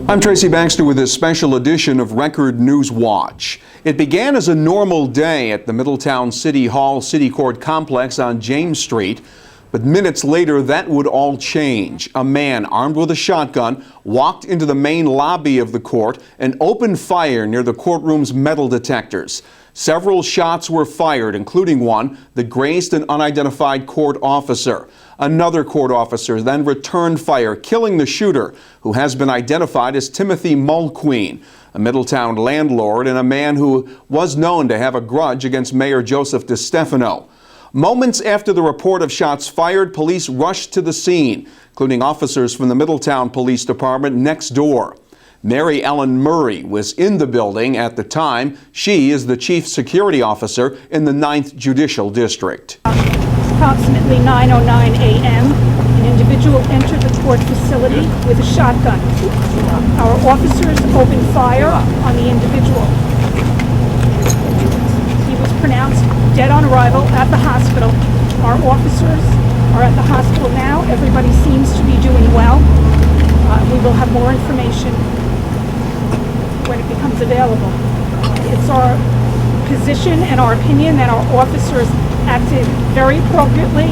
I'm Tracy Baxter with this special edition of Record Newswatch. It began as a normal day at the Middletown City Hall City Court complex on James Street, but minutes later that would all change. A man armed with a shotgun walked into the main lobby of the court and opened fire near the courtroom's metal detectors. Several shots were fired, including one that grazed an unidentified court officer. Another court officer then returned fire, killing the shooter, who has been identified as Tim Mulqueen, a Middletown landlord and a man who was known to have a grudge against Mayor Joseph DeStefano. Moments after the report of shots fired, police rushed to the scene, including officers from the Middletown Police Department next door. Mary Ellen Murray was in the building at the time. She is the chief security officer in the 9th Judicial District. Approximately 9:09 a.m., an individual entered the court facility with a shotgun. Our officers opened fire on the individual. He was pronounced dead on arrival at the hospital. Our officers are at the hospital now. Everybody seems to be doing well. We will have more information when it becomes available. It's our position and our opinion that our officers acted very appropriately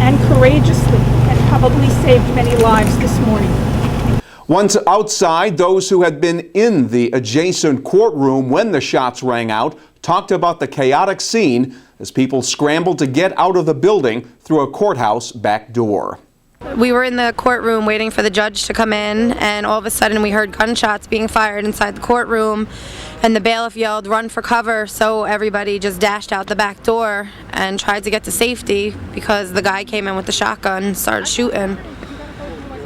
and courageously and probably saved many lives this morning. Once outside, those who had been in the adjacent courtroom when the shots rang out talked about the chaotic scene as people scrambled to get out of the building through a courthouse back door. We were in the courtroom waiting for the judge to come in, and all of a sudden we heard gunshots being fired inside the courtroom, and the bailiff yelled, "Run for cover," so everybody just dashed out the back door and tried to get to safety because the guy came in with the shotgun and started shooting.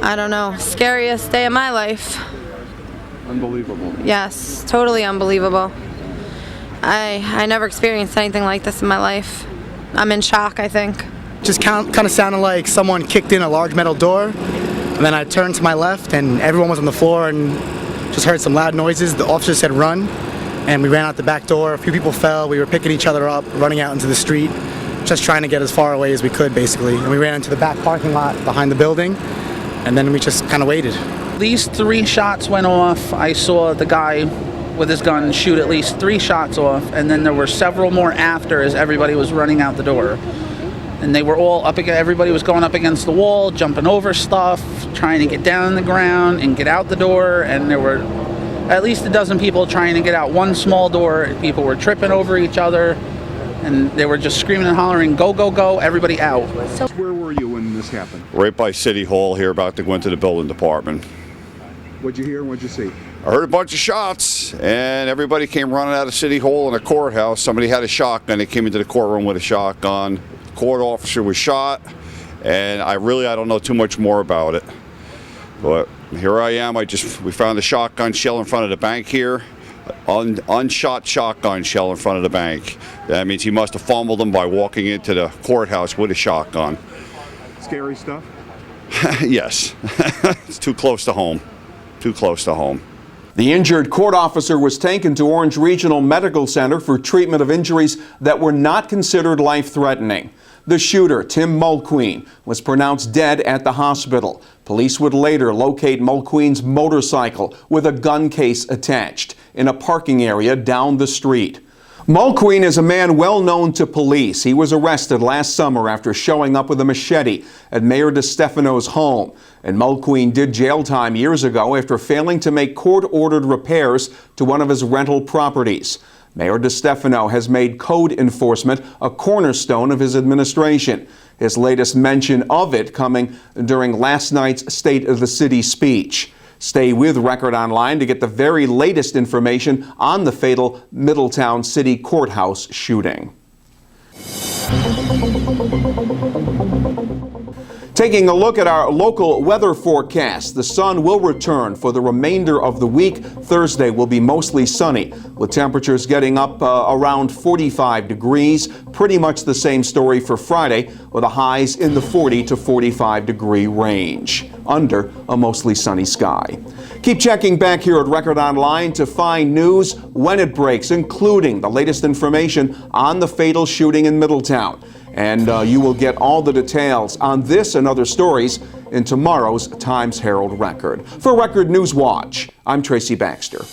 I don't know, scariest day of my life. Unbelievable. Yes, totally unbelievable. I never experienced anything like this in my life. I'm in shock, I think. Just kind of sounded like someone kicked in a large metal door, and then I turned to my left and everyone was on the floor and just heard some loud noises. The officer said run, and we ran out the back door. A few people fell. We were picking each other up, running out into the street, just trying to get as far away as we could, basically. And we ran into the back parking lot behind the building, and then we just kind of waited. At least 3 shots went off. I saw the guy with his gun shoot at least 3 shots off, and then there were several more after as everybody was running out the door. And they were all up against, everybody was going up against the wall, jumping over stuff, trying to get down on the ground and get out the door. And there were at least a dozen people trying to get out one small door. People were tripping over each other, and they were just screaming and hollering, "Go, go, go, everybody out." Where were you when this happened? Right by City Hall here, about to go into the building department. What'd you hear and what'd you see? I heard a bunch of shots, and everybody came running out of City Hall in the courthouse. Somebody had a shotgun. They came into the courtroom with a shotgun. Court officer was shot, and I don't know too much more about it. But here I am. We found a shotgun shell in front of the bank here, unshot shotgun shell in front of the bank. That means he must have fumbled them by walking into the courthouse with a shotgun. Scary stuff? Yes. It's too close to home. Too close to home. The injured court officer was taken to Orange Regional Medical Center for treatment of injuries that were not considered life-threatening. The shooter, Tim Mulqueen, was pronounced dead at the hospital. Police would later locate Mulqueen's motorcycle with a gun case attached in a parking area down the street. Mulqueen is a man well known to police. He was arrested last summer after showing up with a machete at Mayor DeStefano's home. And Mulqueen did jail time years ago after failing to make court-ordered repairs to one of his rental properties. Mayor DeStefano has made code enforcement a cornerstone of his administration. His latest mention of it coming during last night's State of the City speech. Stay with Record Online to get the very latest information on the fatal Middletown City Courthouse shooting. Taking a look at our local weather forecast, the sun will return for the remainder of the week. Thursday will be mostly sunny, with temperatures getting up around 45 degrees. Pretty much the same story for Friday, with the highs in the 40 to 45 degree range, under a mostly sunny sky. Keep checking back here at Record Online to find news when it breaks, including the latest information on the fatal shooting in Middletown. And you will get all the details on this and other stories in tomorrow's Times-Herald Record. For Record Newswatch, I'm Tracy Baxter.